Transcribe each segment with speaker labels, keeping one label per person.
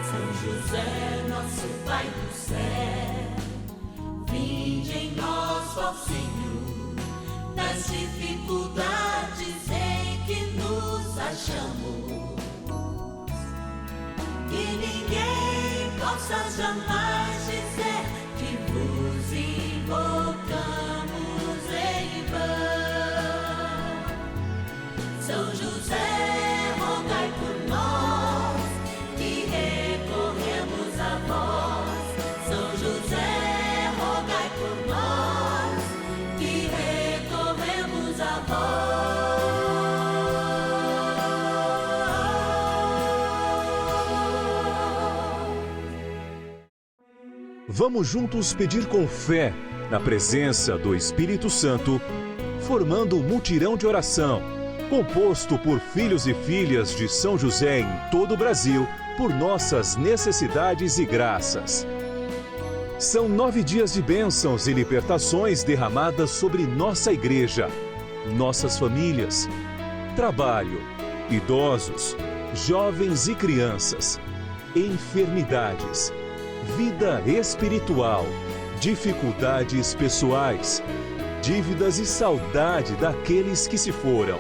Speaker 1: São José, nosso Pai do céu, vinde em nós, ó Senhor, nas dificuldades em que nos achamos, que ninguém possa jamais dizer que vos invocamos em vão. São José, rogai por nós, que recorremos a vós. São José, rogai por nós, que recorremos a vós.
Speaker 2: Vamos juntos pedir com fé, na presença do Espírito Santo, formando um mutirão de oração, composto por filhos e filhas de São José em todo o Brasil, por nossas necessidades e graças. São 9 dias de bênçãos e libertações derramadas sobre nossa igreja, nossas famílias, trabalho, idosos, jovens e crianças, enfermidades, vida espiritual, dificuldades pessoais, dívidas e saudade daqueles que se foram.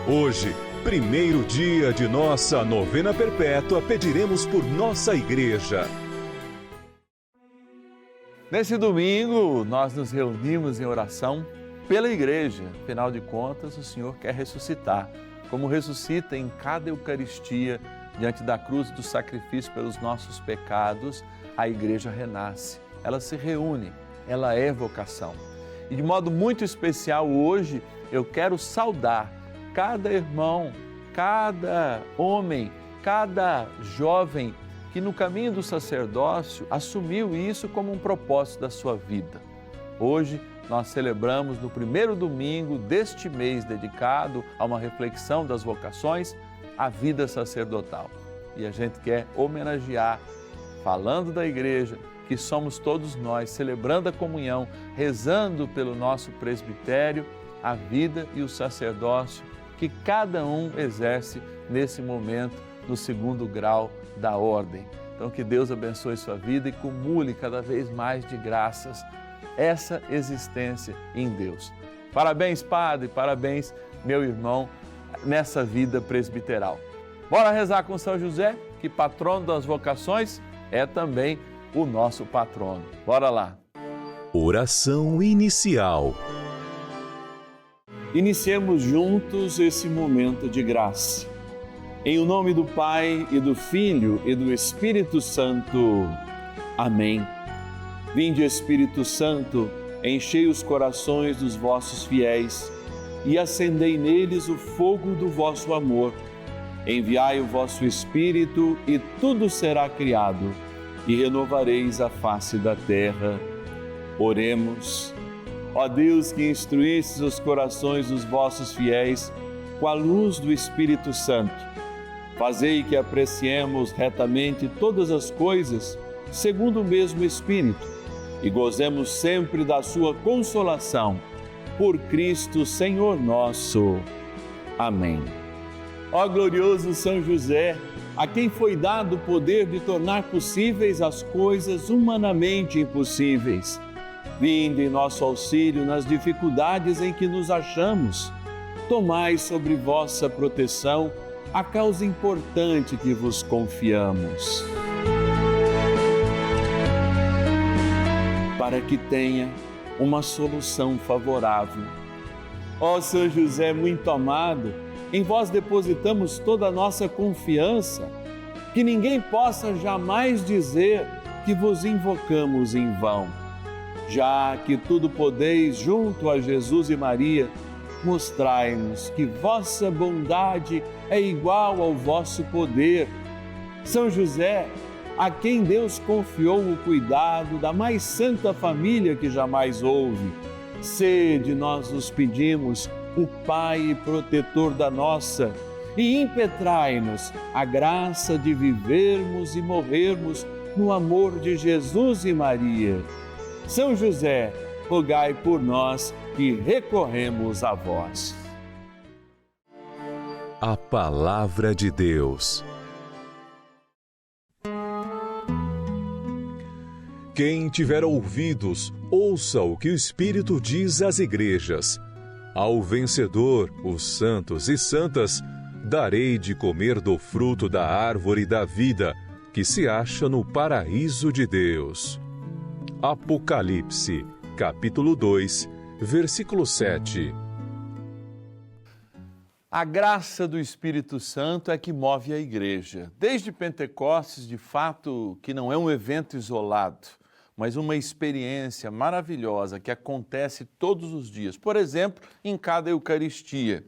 Speaker 2: Hoje, primeiro dia de nossa novena perpétua, pediremos por nossa igreja.
Speaker 3: Nesse domingo, nós nos reunimos em oração pela igreja. Afinal de contas, o Senhor quer ressuscitar. Como ressuscita em cada Eucaristia, diante da cruz do sacrifício pelos nossos pecados, a igreja renasce. Ela se reúne, ela é vocação. E de modo muito especial hoje, eu quero saudar cada irmão, cada homem, cada jovem que no caminho do sacerdócio assumiu isso como um propósito da sua vida. Hoje nós celebramos no primeiro domingo deste mês dedicado a uma reflexão das vocações, a vida sacerdotal. E a gente quer homenagear, falando da igreja, que somos todos nós, celebrando a comunhão, rezando pelo nosso presbitério, a vida e o sacerdócio que cada um exerce nesse momento, no segundo grau da ordem. Então, que Deus abençoe sua vida e cumule cada vez mais de graças essa existência em Deus. Parabéns, padre, parabéns, meu irmão, nessa vida presbiteral. Bora rezar com São José, que patrono das vocações é também o nosso patrono. Bora lá.
Speaker 2: Oração inicial.
Speaker 3: Iniciemos juntos esse momento de graça. Em o nome do Pai e do Filho e do Espírito Santo. Amém. Vinde, Espírito Santo, enchei os corações dos vossos fiéis e acendei neles o fogo do vosso amor. Enviai o vosso Espírito e tudo será criado e renovareis a face da terra. Oremos. Ó Deus, que instruístes os corações dos vossos fiéis com a luz do Espírito Santo, fazei que apreciemos retamente todas as coisas segundo o mesmo Espírito e gozemos sempre da sua consolação. Por Cristo, Senhor nosso. Amém. Ó glorioso São José, a quem foi dado o poder de tornar possíveis as coisas humanamente impossíveis, vinde em nosso auxílio nas dificuldades em que nos achamos. Tomai sobre vossa proteção a causa importante que vos confiamos. Para que tenha uma solução favorável. Ó São José muito amado, em vós depositamos toda a nossa confiança, que ninguém possa jamais dizer que vos invocamos em vão. Já que tudo podeis junto a Jesus e Maria, mostrai-nos que vossa bondade é igual ao vosso poder. São José, a quem Deus confiou o cuidado da mais santa família que jamais houve, sede, nós os pedimos, o Pai e protetor da nossa, e impetrai-nos a graça de vivermos e morrermos no amor de Jesus e Maria. São José, rogai por nós que recorremos a vós.
Speaker 2: A Palavra de Deus. Quem tiver ouvidos, ouça o que o Espírito diz às igrejas. Ao vencedor, os santos e santas, darei de comer do fruto da árvore da vida, que se acha no paraíso de Deus. Apocalipse, capítulo 2, versículo 7.
Speaker 3: A graça do Espírito Santo é que move a igreja. Desde Pentecostes, de fato, que não é um evento isolado, mas uma experiência maravilhosa que acontece todos os dias. Por exemplo, em cada Eucaristia,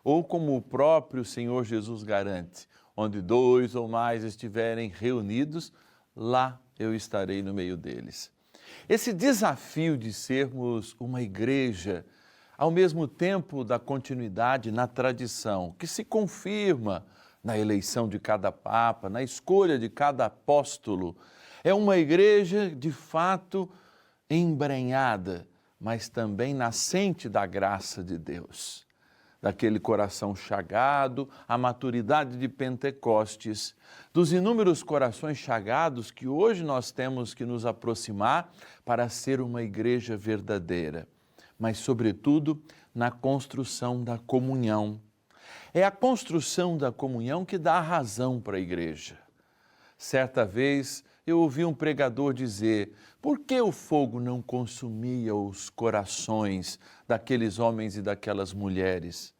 Speaker 3: ou como o próprio Senhor Jesus garante, onde 2 ou mais estiverem reunidos, lá eu estarei no meio deles. Esse desafio de sermos uma igreja, ao mesmo tempo da continuidade na tradição, que se confirma na eleição de cada Papa, na escolha de cada apóstolo, é uma igreja de fato embrenhada, mas também nascente da graça de Deus. Daquele coração chagado, a maturidade de Pentecostes, dos inúmeros corações chagados que hoje nós temos que nos aproximar para ser uma igreja verdadeira, mas sobretudo na construção da comunhão. É a construção da comunhão que dá a razão para a igreja. Certa vez eu ouvi um pregador dizer: por que o fogo não consumia os corações daqueles homens e daquelas mulheres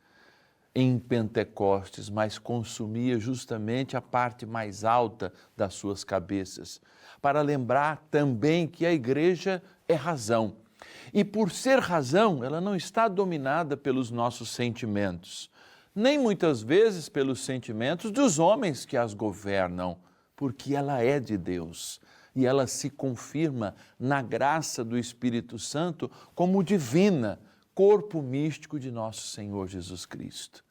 Speaker 3: em Pentecostes, mas consumia justamente a parte mais alta das suas cabeças, para lembrar também que a igreja é razão. E por ser razão, ela não está dominada pelos nossos sentimentos, nem muitas vezes pelos sentimentos dos homens que as governam, porque ela é de Deus e ela se confirma na graça do Espírito Santo como divina, corpo místico de nosso Senhor Jesus Cristo.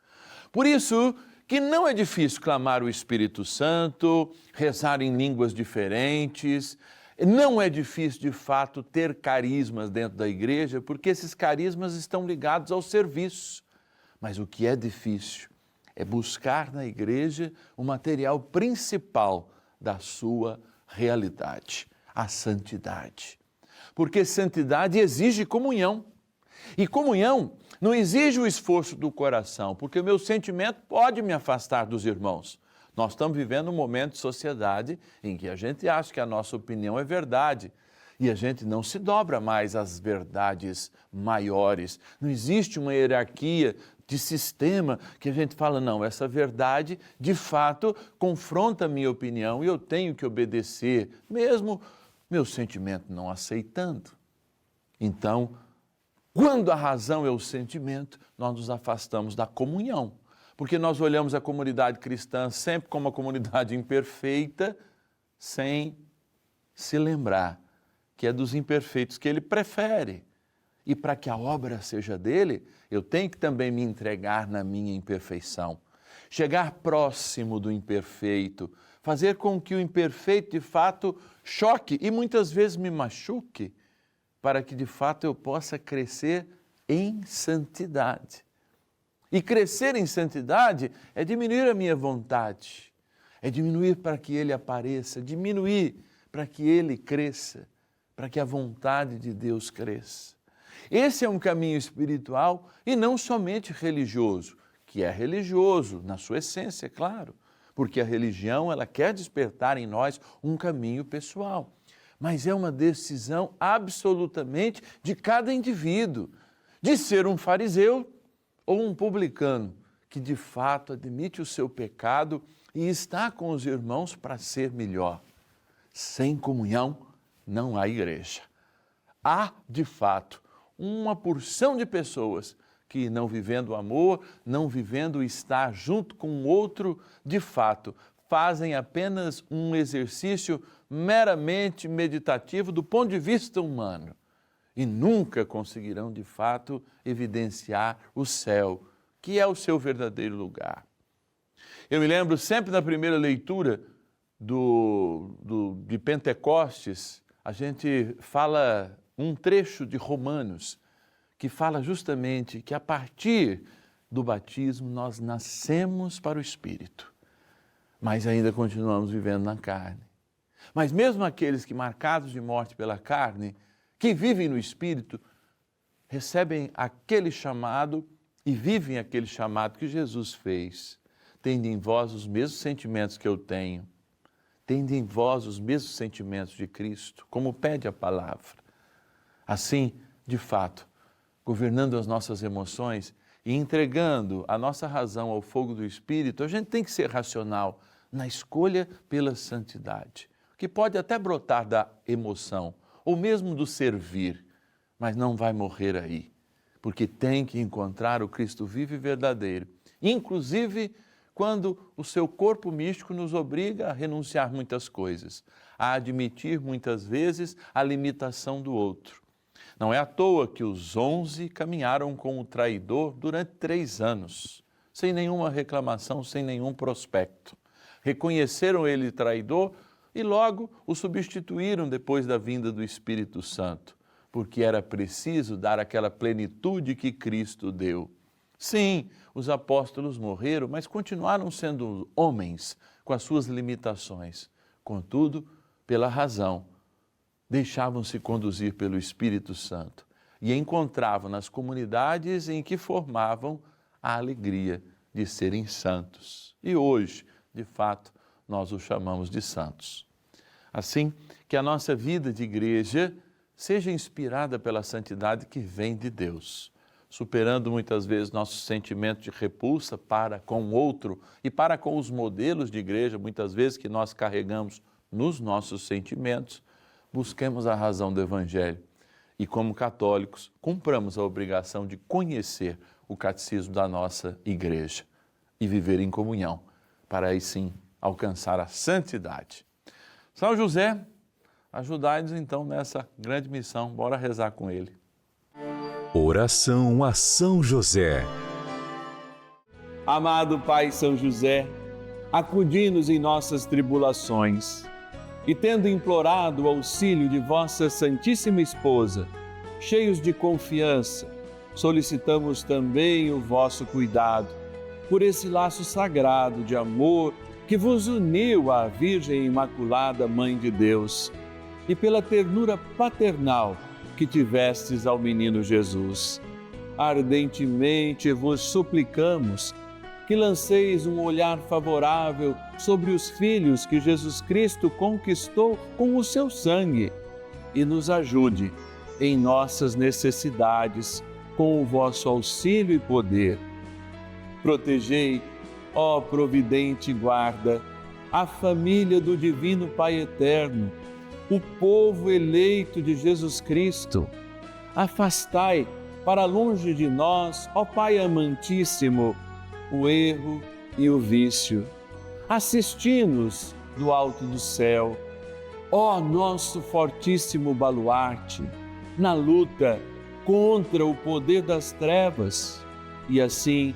Speaker 3: Por isso que não é difícil clamar o Espírito Santo, rezar em línguas diferentes. Não é difícil, de fato, ter carismas dentro da igreja, porque esses carismas estão ligados ao serviço. Mas o que é difícil é buscar na igreja o material principal da sua realidade, a santidade. Porque santidade exige comunhão. E comunhão não exige o esforço do coração, porque o meu sentimento pode me afastar dos irmãos. Nós estamos vivendo um momento de sociedade em que a gente acha que a nossa opinião é verdade e a gente não se dobra mais às verdades maiores. Não existe uma hierarquia de sistema que a gente fala, não, essa verdade de fato confronta a minha opinião e eu tenho que obedecer, mesmo meu sentimento não aceitando. Então, quando a razão é o sentimento, nós nos afastamos da comunhão. Porque nós olhamos a comunidade cristã sempre como uma comunidade imperfeita, sem se lembrar que é dos imperfeitos que ele prefere. E para que a obra seja dele, eu tenho que também me entregar na minha imperfeição. Chegar próximo do imperfeito, fazer com que o imperfeito de fato choque e muitas vezes me machuque, para que de fato eu possa crescer em santidade. E crescer em santidade é diminuir a minha vontade, é diminuir para que Ele apareça, diminuir para que Ele cresça, para que a vontade de Deus cresça. Esse é um caminho espiritual e não somente religioso, que é religioso na sua essência, é claro, porque a religião ela quer despertar em nós um caminho pessoal, mas é uma decisão absolutamente de cada indivíduo, de ser um fariseu ou um publicano que de fato admite o seu pecado e está com os irmãos para ser melhor. Sem comunhão não há igreja. Há, de fato, uma porção de pessoas que não vivendo o amor, não vivendo o estar junto com o outro, de fato, fazem apenas um exercício meramente meditativo do ponto de vista humano. E nunca conseguirão, de fato, evidenciar o céu, que é o seu verdadeiro lugar. Eu me lembro sempre na primeira leitura de Pentecostes, a gente fala um trecho de Romanos, que fala justamente que a partir do batismo nós nascemos para o Espírito, mas ainda continuamos vivendo na carne. Mas mesmo aqueles que, marcados de morte pela carne, que vivem no Espírito, recebem aquele chamado e vivem aquele chamado que Jesus fez. Tende em vós os mesmos sentimentos que eu tenho. Tende em vós os mesmos sentimentos de Cristo, como pede a palavra. Assim, de fato, governando as nossas emoções e entregando a nossa razão ao fogo do Espírito, a gente tem que ser racional na escolha pela santidade, que pode até brotar da emoção, ou mesmo do servir, mas não vai morrer aí, porque tem que encontrar o Cristo vivo e verdadeiro, inclusive quando o seu corpo místico nos obriga a renunciar muitas coisas, a admitir muitas vezes a limitação do outro. Não é à toa que os 11 caminharam com o traidor durante 3 anos, sem nenhuma reclamação, sem nenhum prospecto. Reconheceram ele traidor e logo o substituíram depois da vinda do Espírito Santo, porque era preciso dar aquela plenitude que Cristo deu. Sim, os apóstolos morreram, mas continuaram sendo homens com as suas limitações. Contudo, pela razão, deixavam-se conduzir pelo Espírito Santo e encontravam nas comunidades em que formavam a alegria de serem santos. E hoje, de fato, nós os chamamos de santos. Assim, que a nossa vida de igreja seja inspirada pela santidade que vem de Deus, superando muitas vezes nossos sentimentos de repulsa para com o outro e para com os modelos de igreja, muitas vezes que nós carregamos nos nossos sentimentos. Busquemos a razão do Evangelho e, como católicos, cumpramos a obrigação de conhecer o catecismo da nossa igreja e viver em comunhão, para aí sim alcançar a santidade. São José, ajudai-nos então nessa grande missão. Bora rezar com ele.
Speaker 2: Oração a São José.
Speaker 3: Amado Pai São José, acudi-nos em nossas tribulações e, tendo implorado o auxílio de vossa Santíssima Esposa, cheios de confiança, solicitamos também o vosso cuidado por esse laço sagrado de amor que vos uniu à Virgem Imaculada, Mãe de Deus, e pela ternura paternal que tivestes ao menino Jesus. Ardentemente vos suplicamos que lanceis um olhar favorável sobre os filhos que Jesus Cristo conquistou com o seu sangue e nos ajude em nossas necessidades com o vosso auxílio e poder. Protegei, ó providente guarda, a família do Divino Pai Eterno, o povo eleito de Jesus Cristo. Afastai para longe de nós, ó Pai amantíssimo, o erro e o vício. Assisti-nos do alto do céu, ó nosso fortíssimo baluarte, na luta contra o poder das trevas, e assim,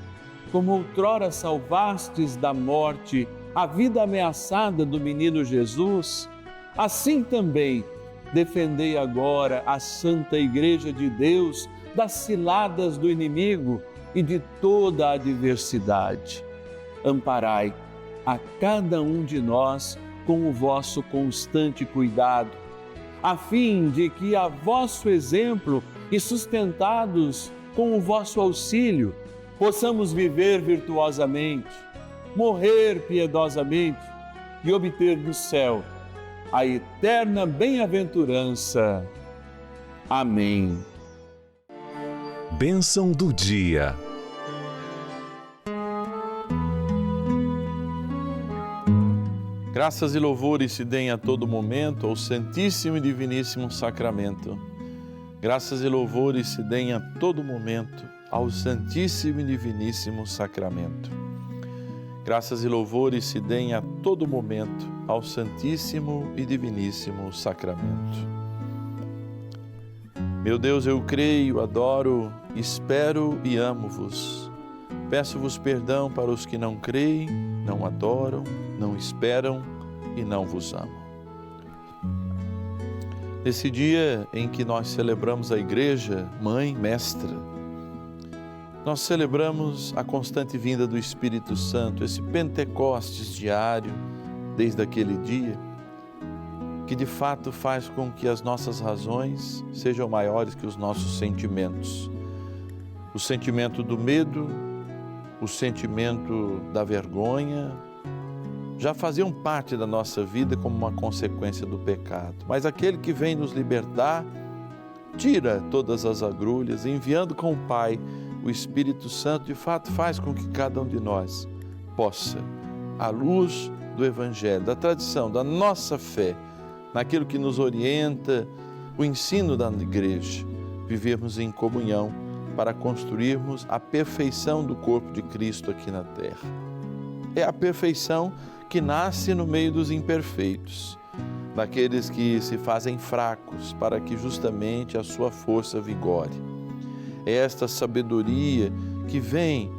Speaker 3: como outrora salvastes da morte a vida ameaçada do menino Jesus, assim também defendei agora a Santa Igreja de Deus das ciladas do inimigo e de toda a adversidade. Amparai a cada um de nós com o vosso constante cuidado, a fim de que, a vosso exemplo e sustentados com o vosso auxílio, possamos viver virtuosamente, morrer piedosamente e obter do céu a eterna bem-aventurança. Amém.
Speaker 2: Bênção do dia.
Speaker 3: Graças e louvores se deem a todo momento ao Santíssimo e Diviníssimo Sacramento. Graças e louvores se deem a todo momento ao Santíssimo e Diviníssimo Sacramento. Graças e louvores se deem a todo momento ao Santíssimo e Diviníssimo Sacramento. Meu Deus, eu creio, adoro, espero e amo-vos. Peço-vos perdão para os que não creem, não adoram, não esperam e não vos amam. Nesse dia em que nós celebramos a Igreja, Mãe, Mestra, nós celebramos a constante vinda do Espírito Santo, esse Pentecostes diário, desde aquele dia, que de fato faz com que as nossas razões sejam maiores que os nossos sentimentos. O sentimento do medo, o sentimento da vergonha, já faziam parte da nossa vida como uma consequência do pecado. Mas aquele que vem nos libertar, tira todas as agrulhas, enviando com o Pai o Espírito Santo, de fato faz com que cada um de nós possa, à luz do Evangelho, da tradição, da nossa fé, naquilo que nos orienta, o ensino da igreja, vivermos em comunhão para construirmos a perfeição do corpo de Cristo aqui na terra. É a perfeição que nasce no meio dos imperfeitos, daqueles que se fazem fracos, para que justamente a sua força vigore. É esta sabedoria que vem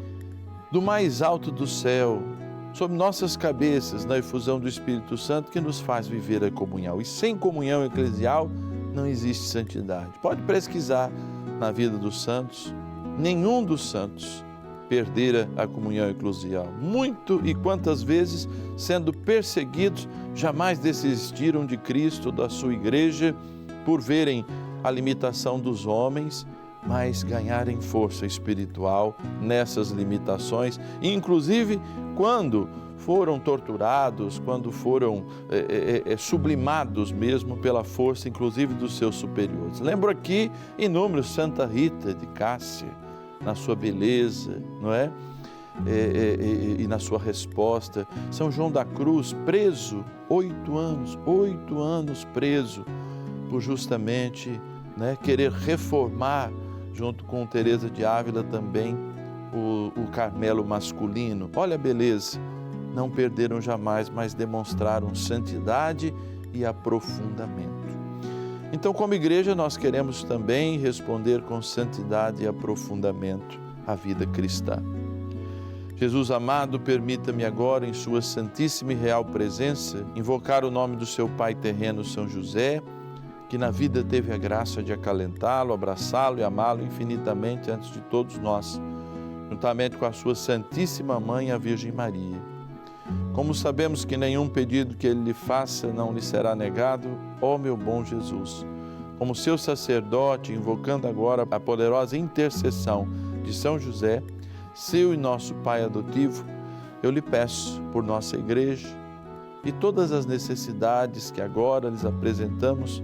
Speaker 3: do mais alto do céu, sobre nossas cabeças, na efusão do Espírito Santo, que nos faz viver a comunhão. E sem comunhão eclesial não existe santidade. Pode pesquisar na vida dos santos, nenhum dos santos perdera a comunhão eclesial. Muito e quantas vezes, sendo perseguidos, jamais desistiram de Cristo, da sua igreja, por verem a limitação dos homens, mas ganharem força espiritual nessas limitações, inclusive quando foram torturados, quando foram sublimados mesmo pela força, inclusive dos seus superiores. Lembro aqui inúmeros, Santa Rita de Cássia, na sua beleza, não é? E na sua resposta. São João da Cruz, preso, 8 anos preso, por justamente querer reformar, junto com Teresa de Ávila também, o Carmelo masculino. Olha a beleza, não perderam jamais, mas demonstraram santidade e aprofundamento. Então, como igreja, nós queremos também responder com santidade e aprofundamento à vida cristã. Jesus amado, permita-me agora, em sua santíssima e real presença, invocar o nome do seu Pai terreno, São José, que na vida teve a graça de acalentá-lo, abraçá-lo e amá-lo infinitamente antes de todos nós, juntamente com a sua Santíssima Mãe, a Virgem Maria. Como sabemos que nenhum pedido que ele lhe faça não lhe será negado, ó meu bom Jesus, como seu sacerdote, invocando agora a poderosa intercessão de São José, seu e nosso Pai adotivo, eu lhe peço por nossa igreja e todas as necessidades que agora lhes apresentamos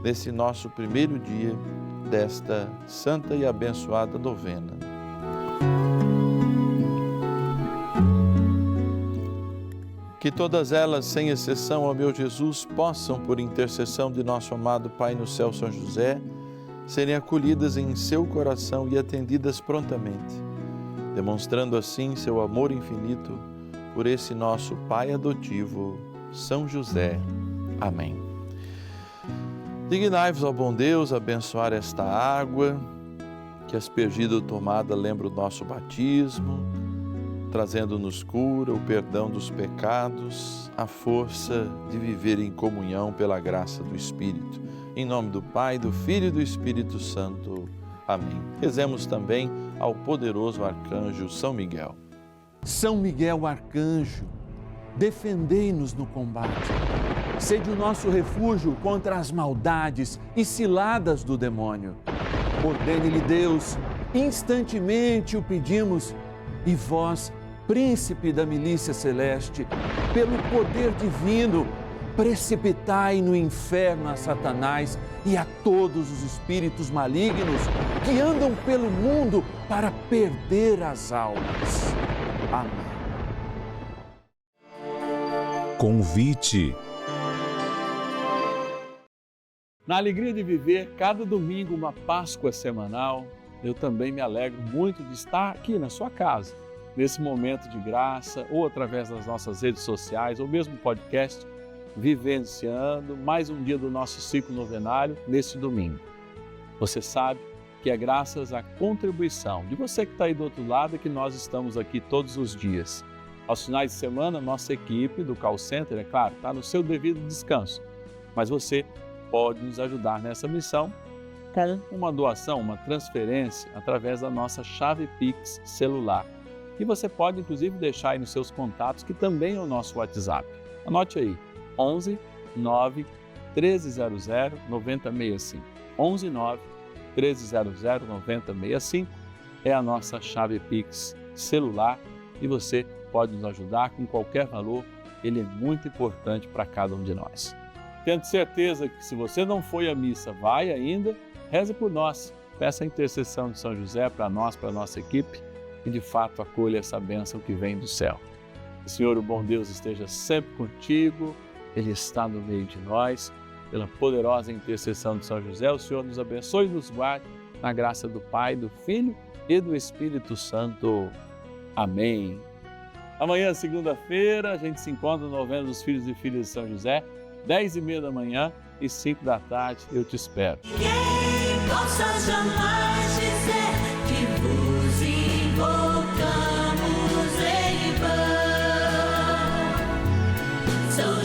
Speaker 3: nesse nosso primeiro dia desta santa e abençoada novena. Que todas elas, sem exceção, ó meu Jesus, possam, por intercessão de nosso amado Pai no céu, São José, serem acolhidas em seu coração e atendidas prontamente, demonstrando assim seu amor infinito por esse nosso Pai adotivo, São José. Amém. Dignai-vos, ó bom Deus, abençoar esta água, que aspergida ou tomada lembra o nosso batismo, trazendo-nos cura, o perdão dos pecados, a força de viver em comunhão pela graça do Espírito. Em nome do Pai, do Filho e do Espírito Santo. Amém. Rezemos também ao poderoso arcanjo São Miguel.
Speaker 4: São Miguel arcanjo, defendei-nos no combate. Sede o nosso refúgio contra as maldades e ciladas do demônio. Ordene-lhe Deus, instantemente o pedimos, e vós, Príncipe da milícia celeste, pelo poder divino, precipitai no inferno a Satanás e a todos os espíritos malignos que andam pelo mundo para perder as almas. Amém.
Speaker 2: Convite.
Speaker 3: Na alegria de viver cada domingo uma Páscoa semanal, eu também me alegro muito de estar aqui na sua casa, nesse momento de graça, ou através das nossas redes sociais, ou mesmo podcast, vivenciando mais um dia do nosso ciclo novenário neste domingo. Você sabe que é graças à contribuição de você que está aí do outro lado que nós estamos aqui todos os dias. Aos finais de semana, nossa equipe do Call Center, é claro, está no seu devido descanso, mas você pode nos ajudar nessa missão com uma doação, uma transferência através da nossa chave Pix celular. E você pode, inclusive, deixar aí nos seus contatos, que também é o nosso WhatsApp. Anote aí, 11 9 1300 9065. 11 9 1300 9065 é a nossa chave Pix celular e você pode nos ajudar com qualquer valor, ele é muito importante para cada um de nós. Tendo certeza que se você não foi à missa, vai ainda, reze por nós, peça a intercessão de São José para nós, para a nossa equipe e de fato acolha essa bênção que vem do céu. O Senhor, o bom Deus, esteja sempre contigo, Ele está no meio de nós, pela poderosa intercessão de São José, o Senhor nos abençoe e nos guarde na graça do Pai, do Filho e do Espírito Santo. Amém. Amanhã, segunda-feira, a gente se encontra no Novena dos Filhos e Filhas de São José, 10h30 da manhã e 5 da tarde. Eu te espero.
Speaker 1: Ninguém possa jamais dizer que vos invocamos em vão. São